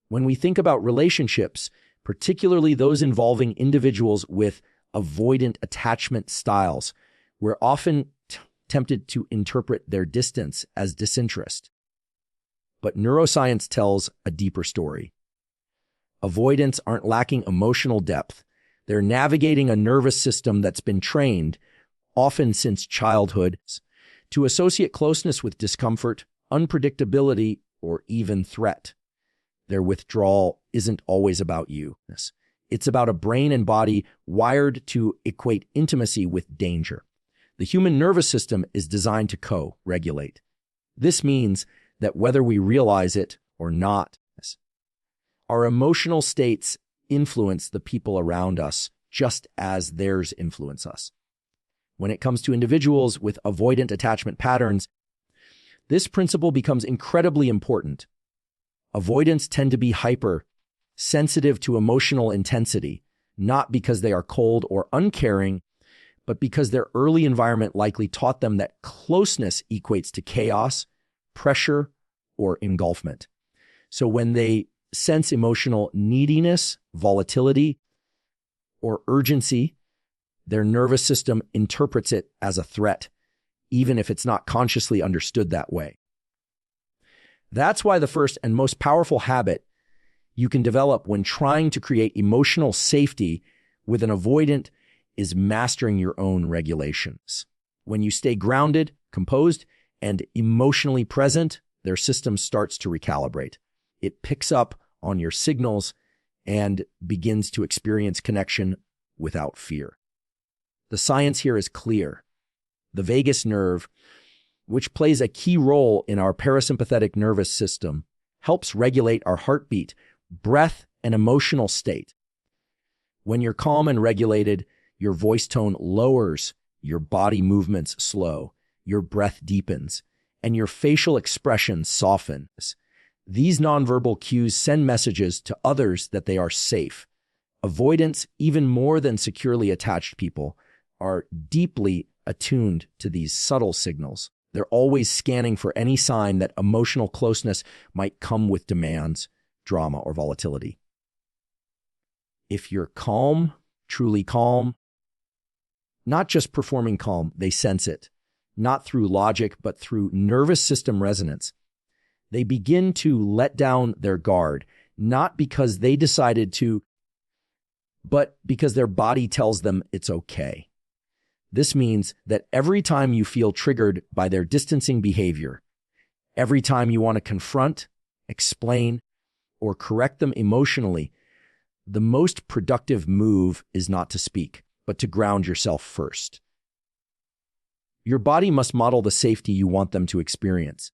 When we think about relationships, particularly those involving individuals with avoidant attachment styles, we're often tempted to interpret their distance as disinterest. But neuroscience tells a deeper story. Avoidants aren't lacking emotional depth. They're navigating a nervous system that's been trained, often since childhood, to associate closeness with discomfort, unpredictability, or even threat. Their withdrawal isn't always about you. It's about a brain and body wired to equate intimacy with danger. The human nervous system is designed to co-regulate. This means that whether we realize it or not, our emotional states influence the people around us just as theirs influence us. When it comes to individuals with avoidant attachment patterns, this principle becomes incredibly important. Avoidants tend to be hyper-sensitive to emotional intensity, not because they are cold or uncaring, but because their early environment likely taught them that closeness equates to chaos, pressure, or engulfment. So when they sense emotional neediness, volatility, or urgency, their nervous system interprets it as a threat, even if it's not consciously understood that way. That's why the first and most powerful habit you can develop when trying to create emotional safety with an avoidant is mastering your own regulations. When you stay grounded, composed, and emotionally present, their system starts to recalibrate. It picks up on your signals and begins to experience connection without fear. The science here is clear. The vagus nerve, which plays a key role in our parasympathetic nervous system, helps regulate our heartbeat, breath, and emotional state. When you're calm and regulated, your voice tone lowers, your body movements slow, your breath deepens, and your facial expression softens. These nonverbal cues send messages to others that they are safe. Avoidants, even more than securely attached people, are deeply attuned to these subtle signals. They're always scanning for any sign that emotional closeness might come with demands, drama, or volatility. If you're calm, truly calm, not just performing calm, they sense it, not through logic, but through nervous system resonance. They begin to let down their guard, not because they decided to, but because their body tells them it's okay. This means that every time you feel triggered by their distancing behavior, every time you want to confront, explain, or correct them emotionally, the most productive move is not to speak, but to ground yourself first. Your body must model the safety you want them to experience.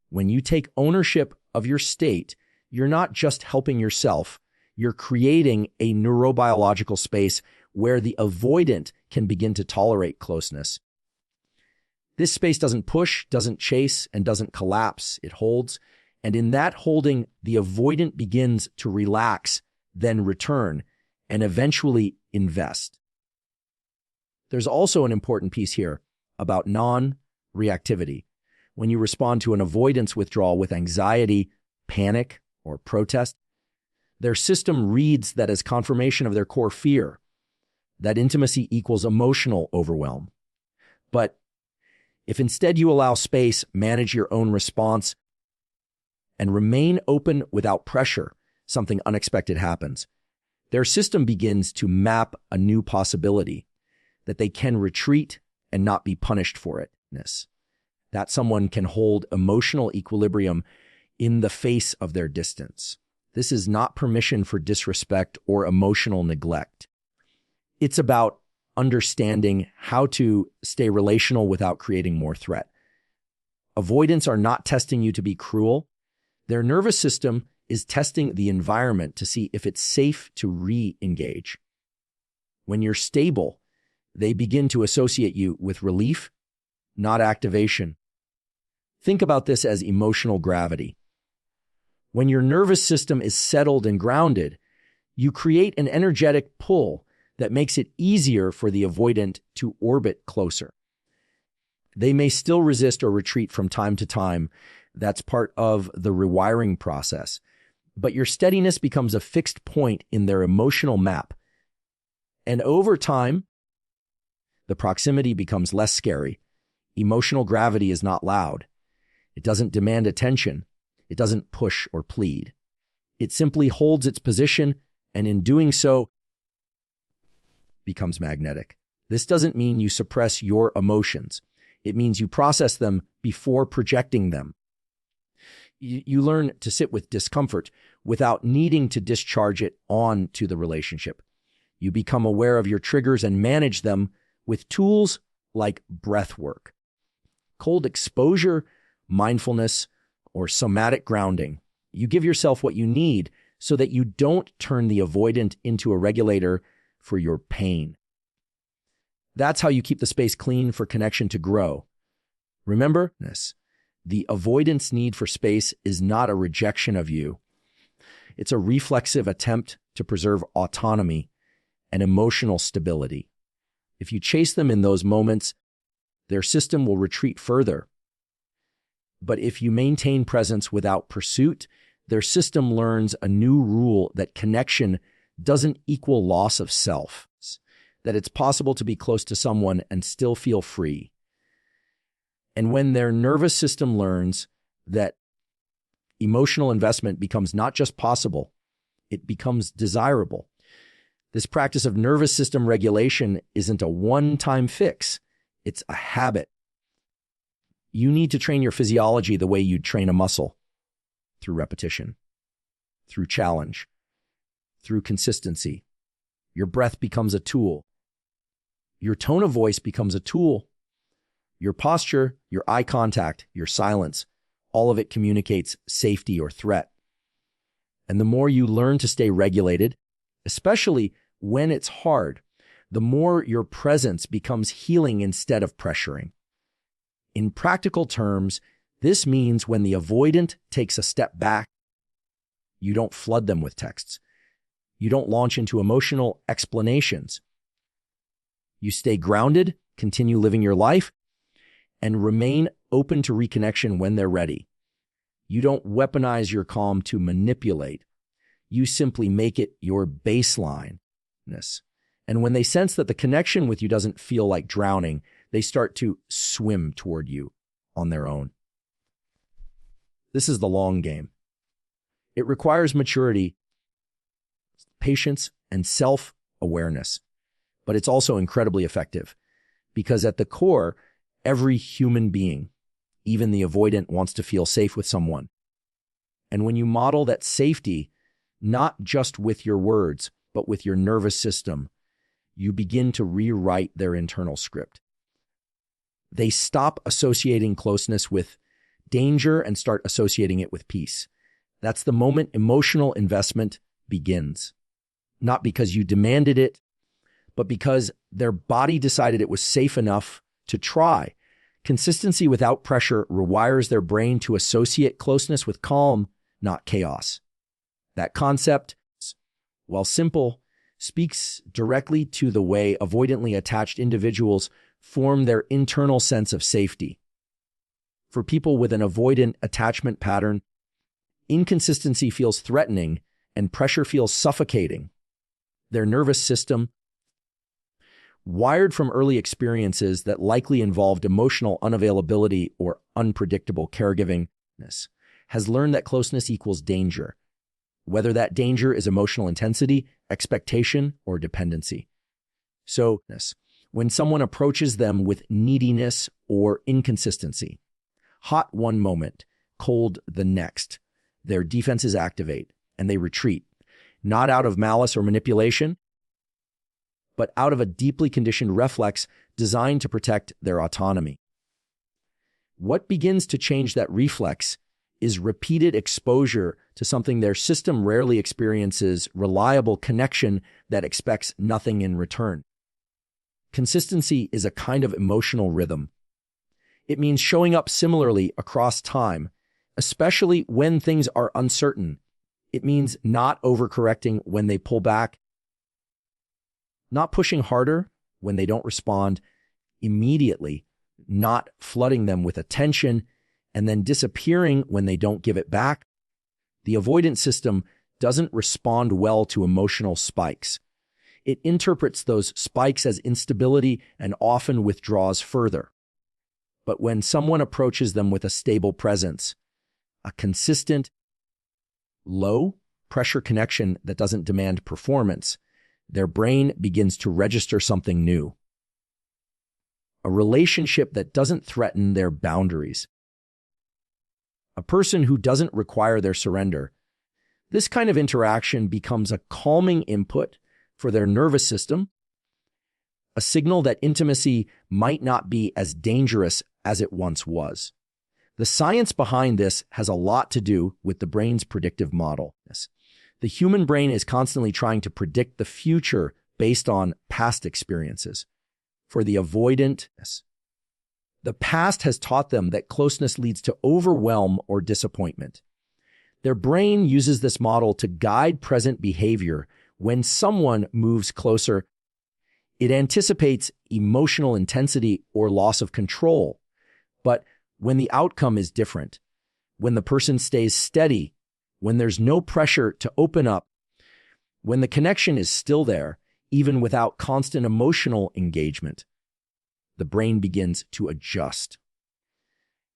When you take ownership of your state, you're not just helping yourself, you're creating a neurobiological space where the avoidant can begin to tolerate closeness. This space doesn't push, doesn't chase, and doesn't collapse. It holds. And in that holding, the avoidant begins to relax, then return, and eventually invest. There's also an important piece here about non-reactivity. When you respond to an avoidance withdrawal with anxiety, panic, or protest, their system reads that as confirmation of their core fear, that intimacy equals emotional overwhelm. But if instead you allow space, manage your own response, and remain open without pressure, something unexpected happens. Their system begins to map a new possibility, that they can retreat and not be punished for it. That someone can hold emotional equilibrium in the face of their distance. This is not permission for disrespect or emotional neglect. It's about understanding how to stay relational without creating more threat. Avoidants are not testing you to be cruel. Their nervous system is testing the environment to see if it's safe to re-engage. When you're stable, they begin to associate you with relief, not activation. Think about this as emotional gravity. When your nervous system is settled and grounded, you create an energetic pull that makes it easier for the avoidant to orbit closer. They may still resist or retreat from time to time, That's part of the rewiring process. But your steadiness becomes a fixed point in their emotional map. And over time, the proximity becomes less scary. Emotional gravity is not loud. It doesn't demand attention. It doesn't push or plead. It simply holds its position, and in doing so, becomes magnetic. This doesn't mean you suppress your emotions. It means you process them before projecting them. You learn to sit with discomfort without needing to discharge it onto the relationship. You become aware of your triggers and manage them with tools like breath work, cold exposure, mindfulness, or somatic grounding. You give yourself what you need so that you don't turn the avoidant into a regulator for your pain. That's how you keep the space clean for connection to grow. Remember this. The avoidant's need for space is not a rejection of you. It's a reflexive attempt to preserve autonomy and emotional stability. If you chase them in those moments, their system will retreat further. But if you maintain presence without pursuit, their system learns a new rule that connection doesn't equal loss of self, that it's possible to be close to someone and still feel free. And when their nervous system learns that emotional investment becomes not just possible, it becomes desirable. This practice of nervous system regulation isn't a one-time fix. It's a habit. You need to train your physiology the way you'd train a muscle, through repetition, through challenge, through consistency. Your breath becomes a tool. Your tone of voice becomes a tool. Your posture, your eye contact, your silence, all of it communicates safety or threat. And the more you learn to stay regulated, especially when it's hard, the more your presence becomes healing instead of pressuring. In practical terms, this means when the avoidant takes a step back, you don't flood them with texts. You don't launch into emotional explanations. You stay grounded, continue living your life, and remain open to reconnection when they're ready. You don't weaponize your calm to manipulate. You simply make it your baseline. And when they sense that the connection with you doesn't feel like drowning, they start to swim toward you on their own. This is the long game. It requires maturity, patience, and self-awareness. But it's also incredibly effective because at the core, every human being, even the avoidant, wants to feel safe with someone. And when you model that safety, not just with your words, but with your nervous system, you begin to rewrite their internal script. They stop associating closeness with danger and start associating it with peace. That's the moment emotional investment begins. Not because you demanded it, but because their body decided it was safe enough to try. Consistency without pressure rewires their brain to associate closeness with calm, not chaos. That concept, while simple, speaks directly to the way avoidantly attached individuals form their internal sense of safety. For people with an avoidant attachment pattern, inconsistency feels threatening and pressure feels suffocating. Their nervous system, wired from early experiences that likely involved emotional unavailability or unpredictable caregiving, has learned that closeness equals danger, whether that danger is emotional intensity, expectation, or dependency. So, when someone approaches them with neediness or inconsistency, hot one moment, cold the next, their defenses activate and they retreat, not out of malice or manipulation, but out of a deeply conditioned reflex designed to protect their autonomy. What begins to change that reflex is repeated exposure to something their system rarely experiences: reliable connection that expects nothing in return. Consistency is a kind of emotional rhythm. It means showing up similarly across time, especially when things are uncertain. It means not overcorrecting when they pull back, not pushing harder when they don't respond immediately, not flooding them with attention, and then disappearing when they don't give it back, the avoidant system doesn't respond well to emotional spikes. It interprets those spikes as instability and often withdraws further. But when someone approaches them with a stable presence, a consistent, low-pressure connection that doesn't demand performance, their brain begins to register something new. A relationship that doesn't threaten their boundaries. A person who doesn't require their surrender. This kind of interaction becomes a calming input for their nervous system, a signal that intimacy might not be as dangerous as it once was. The science behind this has a lot to do with the brain's predictive model. The human brain is constantly trying to predict the future based on past experiences. For the avoidant, the past has taught them that closeness leads to overwhelm or disappointment. Their brain uses this model to guide present behavior. When someone moves closer, it anticipates emotional intensity or loss of control. But when the outcome is different, when the person stays steady, when there's no pressure to open up, when the connection is still there, even without constant emotional engagement, the brain begins to adjust.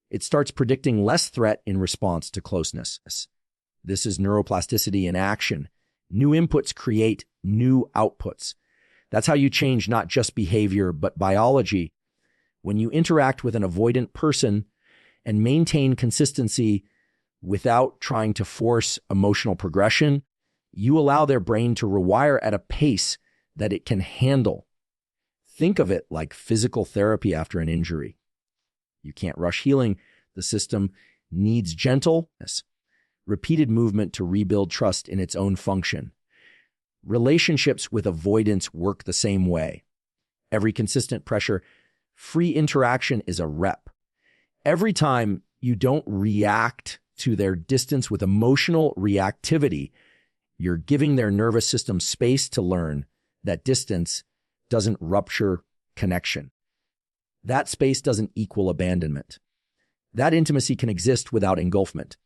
It starts predicting less threat in response to closeness. This is neuroplasticity in action. New inputs create new outputs. That's how you change not just behavior, but biology. When you interact with an avoidant person and maintain consistency without trying to force emotional progression, you allow their brain to rewire at a pace that it can handle. Think of it like physical therapy after an injury. You can't rush healing. The system needs gentleness, repeated movement to rebuild trust in its own function. Relationships with avoidance work the same way. Every consistent pressure-free interaction is a rep. Every time you don't react to their distance with emotional reactivity, you're giving their nervous system space to learn that distance doesn't rupture connection. That space doesn't equal abandonment. That intimacy can exist without engulfment.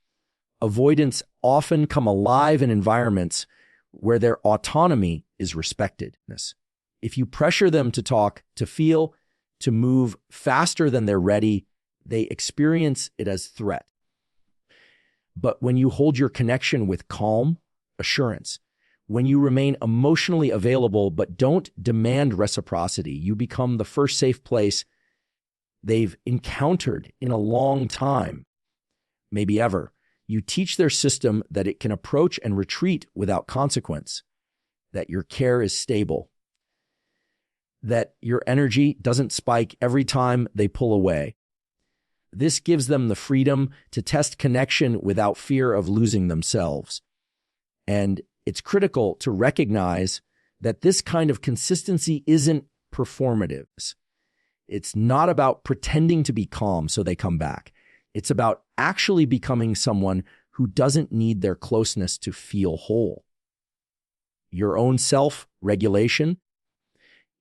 Avoidants often come alive in environments where their autonomy is respected. If you pressure them to talk, to feel, to move faster than they're ready, they experience it as threat. But when you hold your connection with calm, assurance, when you remain emotionally available but don't demand reciprocity, you become the first safe place they've encountered in a long time, maybe ever. You teach their system that it can approach and retreat without consequence, that your care is stable, that your energy doesn't spike every time they pull away. This gives them the freedom to test connection without fear of losing themselves. And it's critical to recognize that this kind of consistency isn't performative. It's not about pretending to be calm so they come back. It's about actually becoming someone who doesn't need their closeness to feel whole. Your own self-regulation,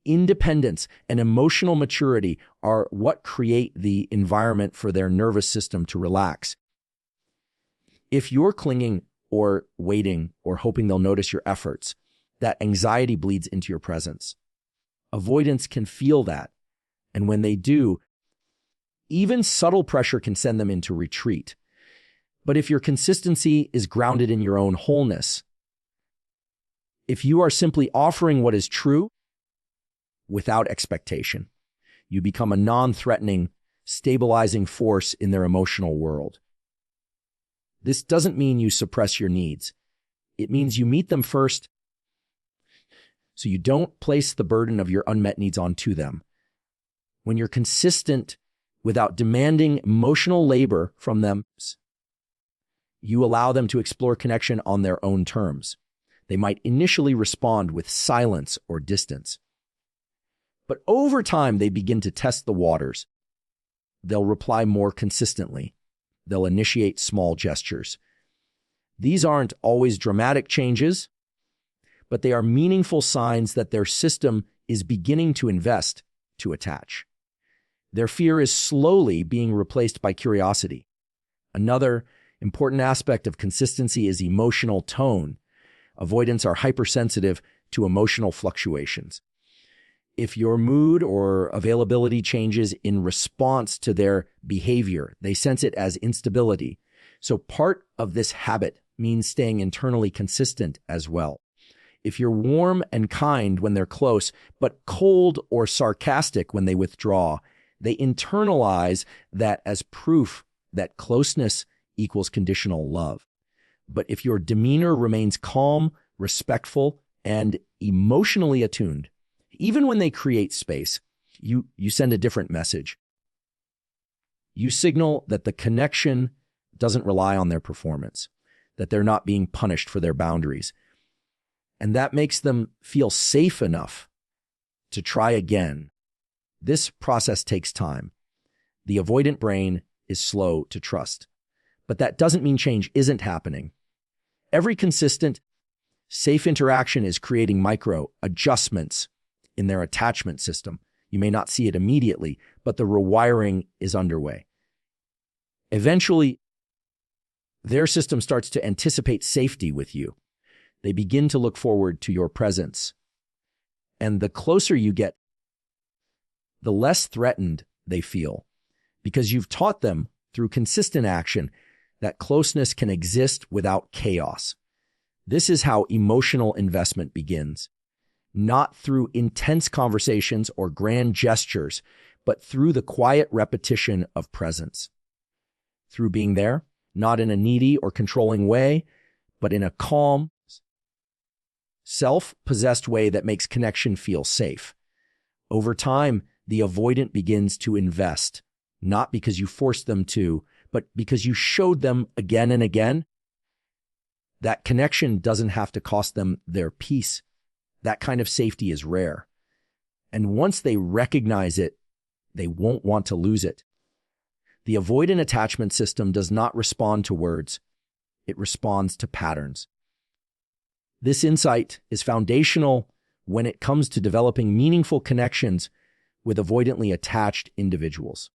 independence, and emotional maturity are what create the environment for their nervous system to relax. If you're clinging or waiting or hoping they'll notice your efforts, that anxiety bleeds into your presence. Avoidants can feel that. And when they do, even subtle pressure can send them into retreat. But if your consistency is grounded in your own wholeness, if you are simply offering what is true without expectation, you become a non-threatening, stabilizing force in their emotional world. This doesn't mean you suppress your needs. It means you meet them first, so you don't place the burden of your unmet needs onto them. When you're consistent without demanding emotional labor from them, you allow them to explore connection on their own terms. They might initially respond with silence or distance. But over time, they begin to test the waters. They'll reply more consistently. They'll initiate small gestures. These aren't always dramatic changes, but they are meaningful signs that their system is beginning to invest, to attach. Their fear is slowly being replaced by curiosity. Another important aspect of consistency is emotional tone. Avoidants are hypersensitive to emotional fluctuations. If your mood or availability changes in response to their behavior, they sense it as instability. So part of this habit means staying internally consistent as well. If you're warm and kind when they're close, but cold or sarcastic when they withdraw, they internalize that as proof that closeness equals conditional love. But if your demeanor remains calm, respectful, and emotionally attuned, even when they create space, you send a different message. You signal that the connection doesn't rely on their performance, that they're not being punished for their boundaries. And that makes them feel safe enough to try again. This process takes time. The avoidant brain is slow to trust. But that doesn't mean change isn't happening. Every consistent, safe interaction is creating micro adjustments in their attachment system. You may not see it immediately, but the rewiring is underway. Eventually, their system starts to anticipate safety with you. They begin to look forward to your presence. And the closer you get, the less threatened they feel, because you've taught them through consistent action that closeness can exist without chaos. This is how emotional investment begins. Not through intense conversations or grand gestures, but through the quiet repetition of presence. Through being there, not in a needy or controlling way, but in a calm, self-possessed way that makes connection feel safe. Over time, the avoidant begins to invest, not because you forced them to, but because you showed them again and again that connection doesn't have to cost them their peace. That kind of safety is rare. And once they recognize it, they won't want to lose it. The avoidant attachment system does not respond to words. It responds to patterns. This insight is foundational when it comes to developing meaningful connections with avoidantly attached individuals.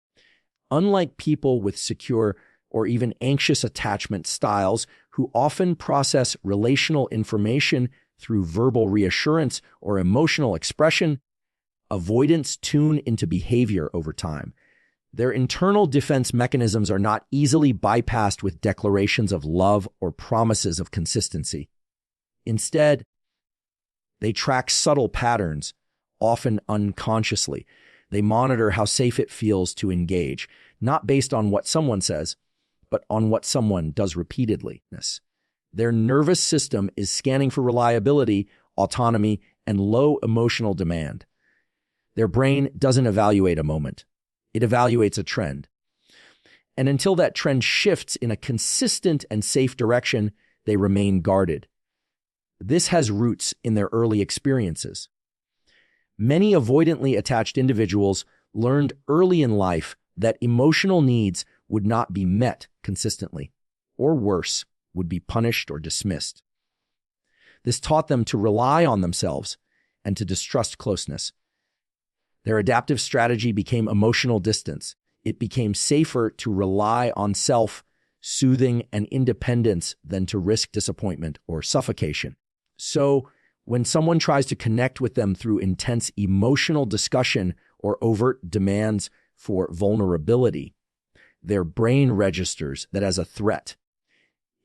Unlike people with secure or even anxious attachment styles who often process relational information through verbal reassurance or emotional expression, avoidants tune into behavior over time. Their internal defense mechanisms are not easily bypassed with declarations of love or promises of consistency. Instead, they track subtle patterns, often unconsciously. They monitor how safe it feels to engage, not based on what someone says, but on what someone does repeatedly. Their nervous system is scanning for reliability, autonomy, and low emotional demand. Their brain doesn't evaluate a moment. It evaluates a trend. And until that trend shifts in a consistent and safe direction, they remain guarded. This has roots in their early experiences. Many avoidantly attached individuals learned early in life that emotional needs would not be met consistently, or worse, would be punished or dismissed. This taught them to rely on themselves and to distrust closeness. Their adaptive strategy became emotional distance. It became safer to rely on self-soothing and independence than to risk disappointment or suffocation. So, when someone tries to connect with them through intense emotional discussion or overt demands for vulnerability, their brain registers that as a threat.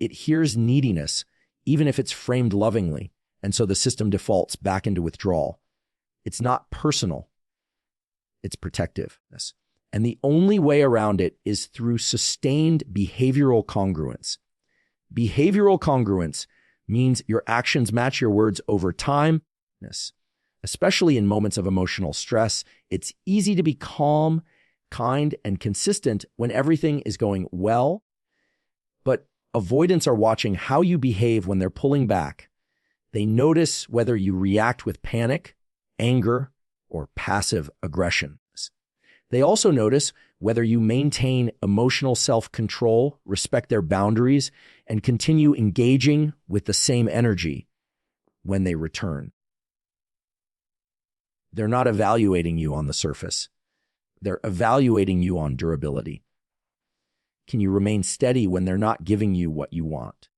It hears neediness, even if it's framed lovingly, and so the system defaults back into withdrawal. It's not personal. It's protectiveness. And the only way around it is through sustained behavioral congruence. Behavioral congruence means your actions match your words over time, especially in moments of emotional stress. It's easy to be calm, kind, and consistent when everything is going well, but avoidants are watching how you behave when they're pulling back. They notice whether you react with panic, anger, or passive aggression. They also notice whether you maintain emotional self-control, respect their boundaries, and continue engaging with the same energy when they return. They're not evaluating you on the surface. They're evaluating you on durability. Can you remain steady when they're not giving you what you want?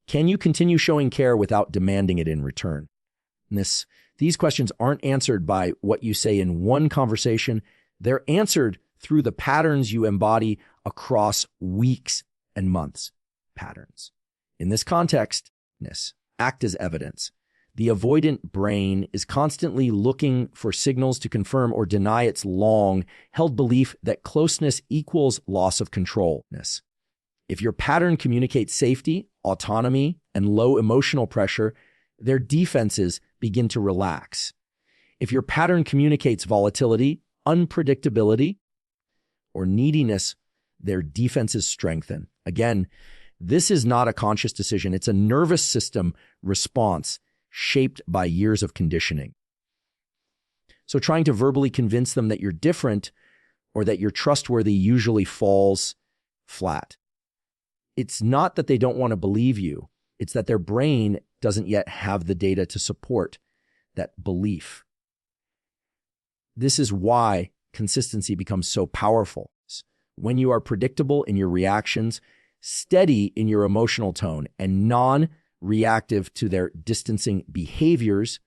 Can you continue showing care without demanding it in return? These questions aren't answered by what you say in one conversation. They're answered through the patterns you embody across weeks and months. Patterns. In this context, act as evidence. The avoidant brain is constantly looking for signals to confirm or deny its long-held belief that closeness equals loss of control. If your pattern communicates safety, autonomy, and low emotional pressure, their defenses begin to relax. If your pattern communicates volatility, unpredictability, or neediness, their defenses strengthen. Again, this is not a conscious decision. It's a nervous system response shaped by years of conditioning. So trying to verbally convince them that you're different or that you're trustworthy usually falls flat. It's not that they don't want to believe you. It's that their brain doesn't yet have the data to support that belief. This is why consistency becomes so powerful. When you are predictable in your reactions, steady in your emotional tone, and non-reactive to their distancing behaviors,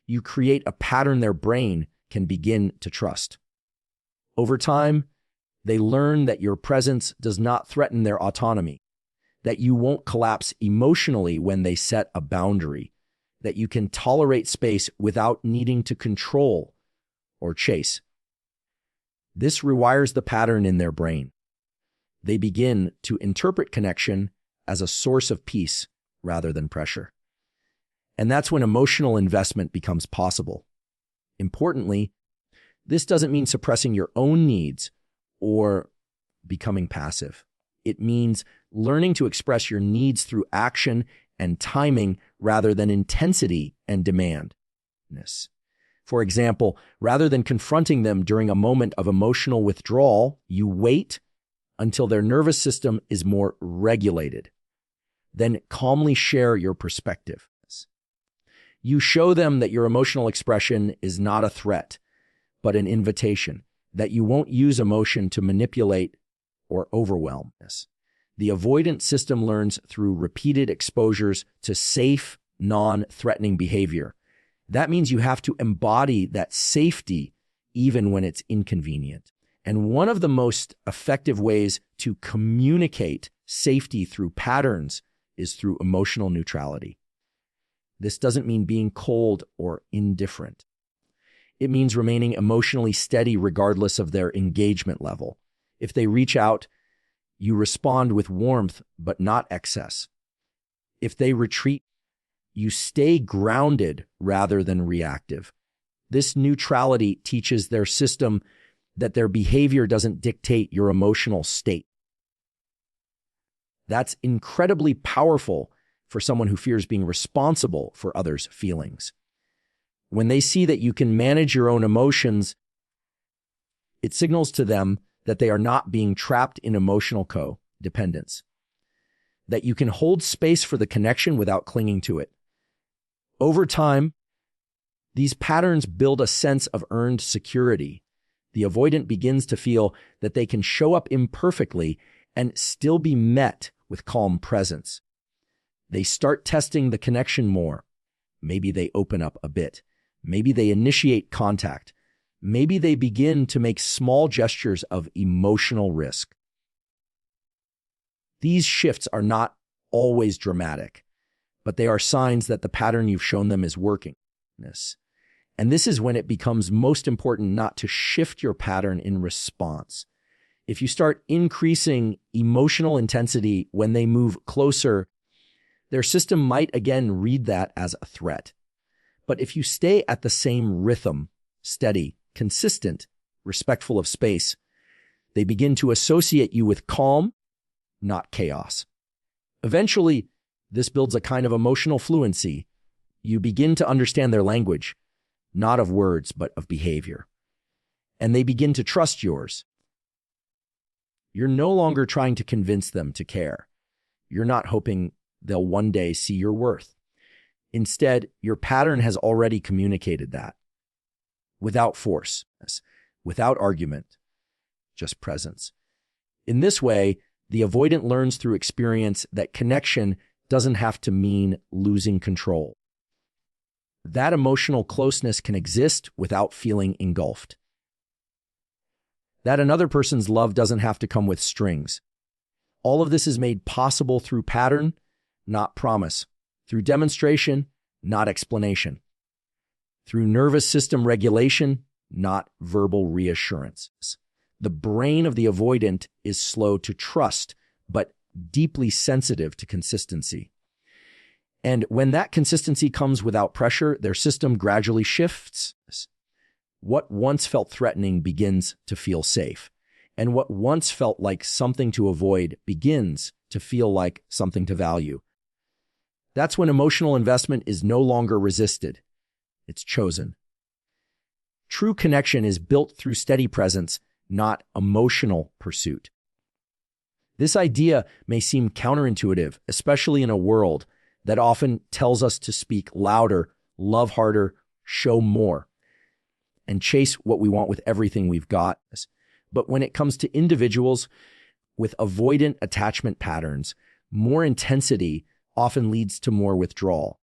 you create a pattern their brain can begin to trust. Over time, they learn that your presence does not threaten their autonomy, that you won't collapse emotionally when they set a boundary, that you can tolerate space without needing to control or chase. This rewires the pattern in their brain. They begin to interpret connection as a source of peace rather than pressure. And that's when emotional investment becomes possible. Importantly, this doesn't mean suppressing your own needs or becoming passive. It means learning to express your needs through action and timing rather than intensity and demand. For example, rather than confronting them during a moment of emotional withdrawal, you wait until their nervous system is more regulated. Then calmly share your perspective. You show them that your emotional expression is not a threat, but an invitation, that you won't use emotion to manipulate or overwhelm. The avoidant system learns through repeated exposures to safe, non-threatening behavior. That means you have to embody that safety even when it's inconvenient. And one of the most effective ways to communicate safety through patterns is through emotional neutrality. This doesn't mean being cold or indifferent. It means remaining emotionally steady regardless of their engagement level. If they reach out, you respond with warmth, but not excess. If they retreat, you stay grounded rather than reactive. This neutrality teaches their system that their behavior doesn't dictate your emotional state. That's incredibly powerful for someone who fears being responsible for others' feelings. When they see that you can manage your own emotions, it signals to them that they are not being trapped in emotional codependence, that you can hold space for the connection without clinging to it. Over time, these patterns build a sense of earned security. The avoidant begins to feel that they can show up imperfectly and still be met with calm presence. They start testing the connection more. Maybe they open up a bit. Maybe they initiate contact. Maybe they begin to make small gestures of emotional risk. These shifts are not always dramatic, but they are signs that the pattern you've shown them is working. And this is when it becomes most important not to shift your pattern in response. If you start increasing emotional intensity when they move closer, their system might again read that as a threat. But if you stay at the same rhythm, steady, consistent, respectful of space, they begin to associate you with calm, not chaos. Eventually, this builds a kind of emotional fluency. You begin to understand their language, not of words, but of behavior. And they begin to trust yours. You're no longer trying to convince them to care. You're not hoping they'll one day see your worth. Instead, your pattern has already communicated that. Without force, without argument, just presence. In this way, the avoidant learns through experience that connection doesn't have to mean losing control. That emotional closeness can exist without feeling engulfed. That another person's love doesn't have to come with strings. All of this is made possible through pattern, not promise, through demonstration, not explanation, through nervous system regulation, not verbal reassurance. The brain of the avoidant is slow to trust, but deeply sensitive to consistency. And when that consistency comes without pressure, their system gradually shifts. What once felt threatening begins to feel safe. And what once felt like something to avoid begins to feel like something to value. That's when emotional investment is no longer resisted. It's chosen. True connection is built through steady presence, not emotional pursuit. This idea may seem counterintuitive, especially in a world that often tells us to speak louder, love harder, show more, and chase what we want with everything we've got. But when it comes to individuals with avoidant attachment patterns, more intensity often leads to more withdrawal.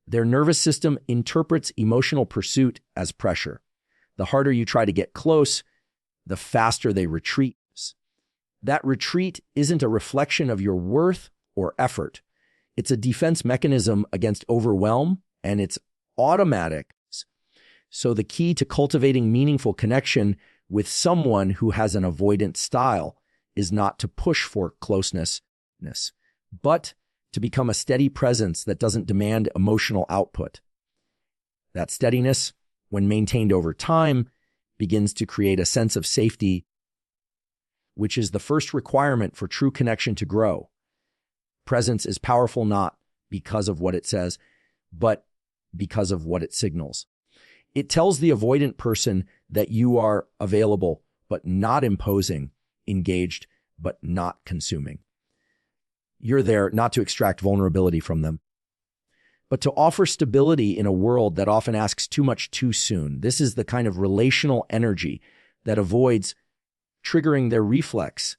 Their nervous system interprets emotional pursuit as pressure. The harder you try to get close, the faster they retreat. That retreat isn't a reflection of your worth or effort. It's a defense mechanism against overwhelm, and it's automatic. So the key to cultivating meaningful connection with someone who has an avoidant style is not to push for closeness, but to become a steady presence that doesn't demand emotional output. That steadiness, when maintained over time, begins to create a sense of safety, which is the first requirement for true connection to grow. Presence is powerful not because of what it says, but because of what it signals. It tells the avoidant person that you are available, but not imposing, engaged, but not consuming. You're there not to extract vulnerability from them, but to offer stability in a world that often asks too much too soon. This is the kind of relational energy that avoids triggering their reflex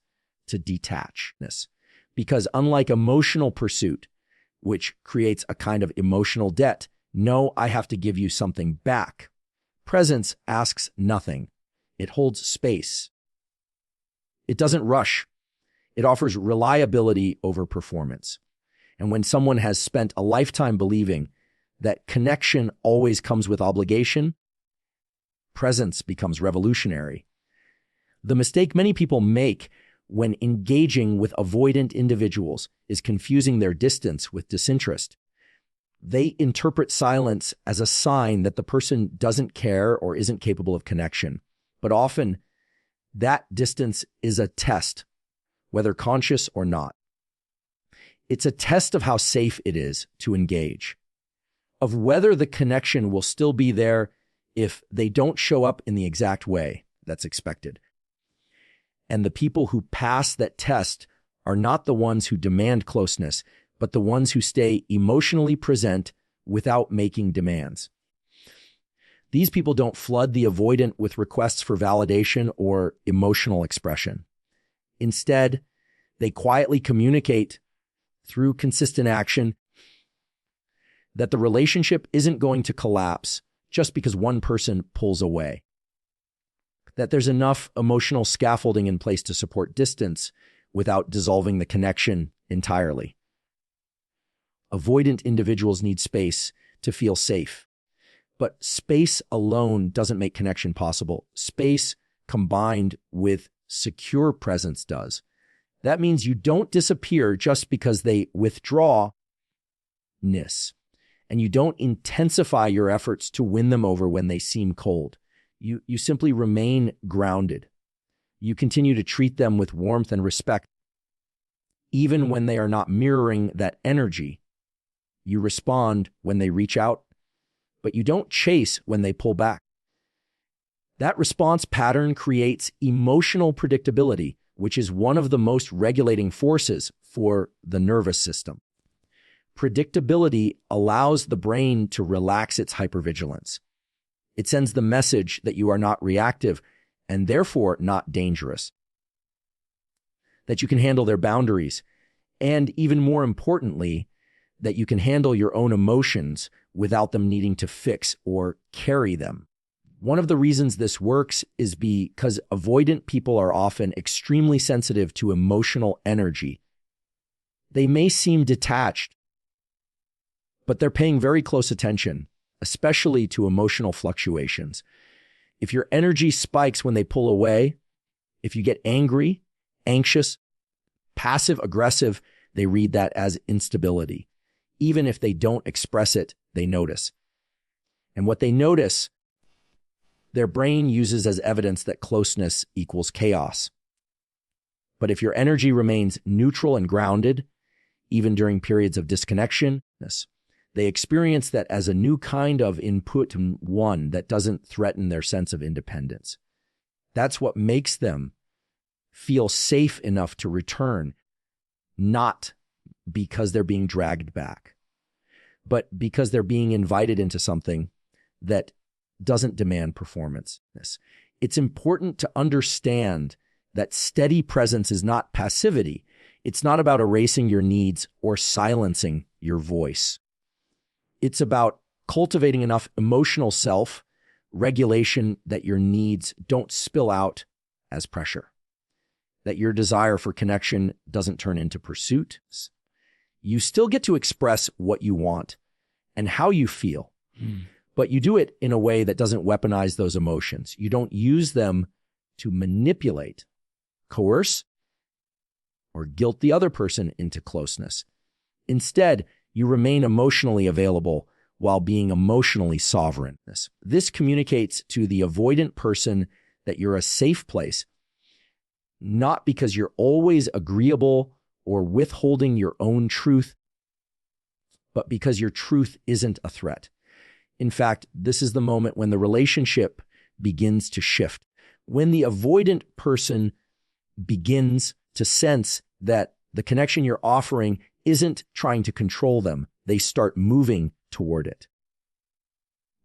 to detachedness. Because unlike emotional pursuit, which creates a kind of emotional debt, no, I have to give you something back. Presence asks nothing. It holds space. It doesn't rush. It offers reliability over performance. And when someone has spent a lifetime believing that connection always comes with obligation, presence becomes revolutionary. The mistake many people make when engaging with avoidant individuals is confusing their distance with disinterest. They interpret silence as a sign that the person doesn't care or isn't capable of connection. But often, that distance is a test, whether conscious or not. It's a test of how safe it is to engage, of whether the connection will still be there if they don't show up in the exact way that's expected. And the people who pass that test are not the ones who demand closeness, but the ones who stay emotionally present without making demands. These people don't flood the avoidant with requests for validation or emotional expression. Instead, they quietly communicate through consistent action that the relationship isn't going to collapse just because one person pulls away. That there's enough emotional scaffolding in place to support distance without dissolving the connection entirely. Avoidant individuals need space to feel safe, but space alone doesn't make connection possible. Space combined with secure presence does. That means you don't disappear just because they withdraw, and you don't intensify your efforts to win them over when they seem cold. You simply remain grounded. You continue to treat them with warmth and respect. Even when they are not mirroring that energy, you respond when they reach out, but you don't chase when they pull back. That response pattern creates emotional predictability, which is one of the most regulating forces for the nervous system. Predictability allows the brain to relax its hypervigilance. It sends the message that you are not reactive and therefore not dangerous. that you can handle their boundaries, and even more importantly, that you can handle your own emotions without them needing to fix or carry them. One of the reasons this works is because avoidant people are often extremely sensitive to emotional energy. They may seem detached, but they're paying very close attention, especially to emotional fluctuations. If your energy spikes when they pull away, if you get angry, anxious, passive-aggressive, they read that as instability. Even if they don't express it, they notice. And what they notice, their brain uses as evidence that closeness equals chaos. But if your energy remains neutral and grounded, even during periods of disconnection, they experience that as a new kind of input, one that doesn't threaten their sense of independence. That's what makes them feel safe enough to return, not because they're being dragged back, but because they're being invited into something that doesn't demand performance. It's important to understand that steady presence is not passivity. It's not about erasing your needs or silencing your voice. It's about cultivating enough emotional self-regulation that your needs don't spill out as pressure, that your desire for connection doesn't turn into pursuit. You still get to express what you want and how you feel, but you do it in a way that doesn't weaponize those emotions. You don't use them to manipulate, coerce, or guilt the other person into closeness. Instead, you remain emotionally available while being emotionally sovereign. This communicates to the avoidant person that you're a safe place, not because you're always agreeable or withholding your own truth, but because your truth isn't a threat. In fact, this is the moment when the relationship begins to shift. When the avoidant person begins to sense that the connection you're offering isn't trying to control them, they start moving toward it.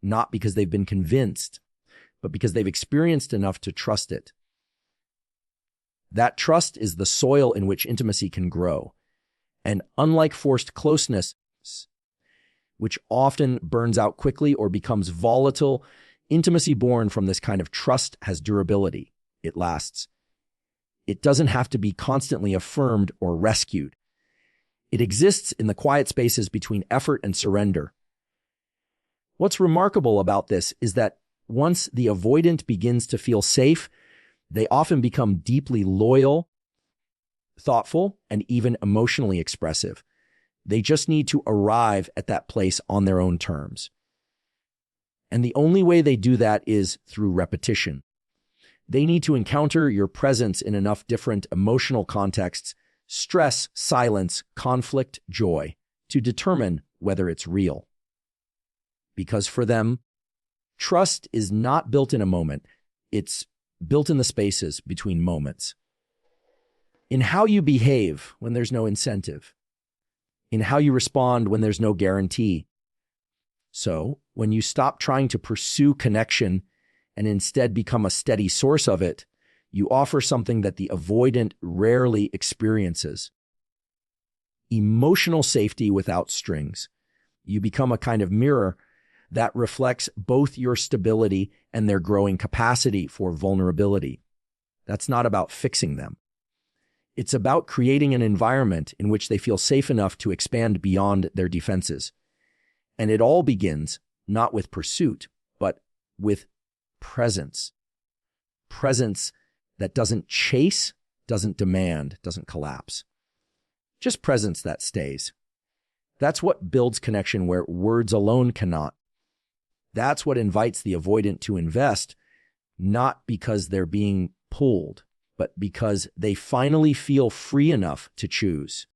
Not because they've been convinced, but because they've experienced enough to trust it. That trust is the soil in which intimacy can grow. And unlike forced closeness, which often burns out quickly or becomes volatile, intimacy born from this kind of trust has durability. It lasts. It doesn't have to be constantly affirmed or rescued. It exists in the quiet spaces between effort and surrender. What's remarkable about this is that once the avoidant begins to feel safe, they often become deeply loyal, thoughtful, and even emotionally expressive. They just need to arrive at that place on their own terms. And the only way they do that is through repetition. They need to encounter your presence in enough different emotional contexts, stress, silence, conflict, joy, to determine whether it's real. Because for them, trust is not built in a moment. It's built in the spaces between moments. In how you behave when there's no incentive. In how you respond when there's no guarantee. So, when you stop trying to pursue connection and instead become a steady source of it, you offer something that the avoidant rarely experiences. Emotional safety without strings. You become a kind of mirror that reflects both your stability and their growing capacity for vulnerability. That's not about fixing them. It's about creating an environment in which they feel safe enough to expand beyond their defenses. And it all begins not with pursuit, but with presence. Presence that doesn't chase, doesn't demand, doesn't collapse. Just presence that stays. That's what builds connection where words alone cannot. That's what invites the avoidant to invest, not because they're being pulled, but because they finally feel free enough to choose.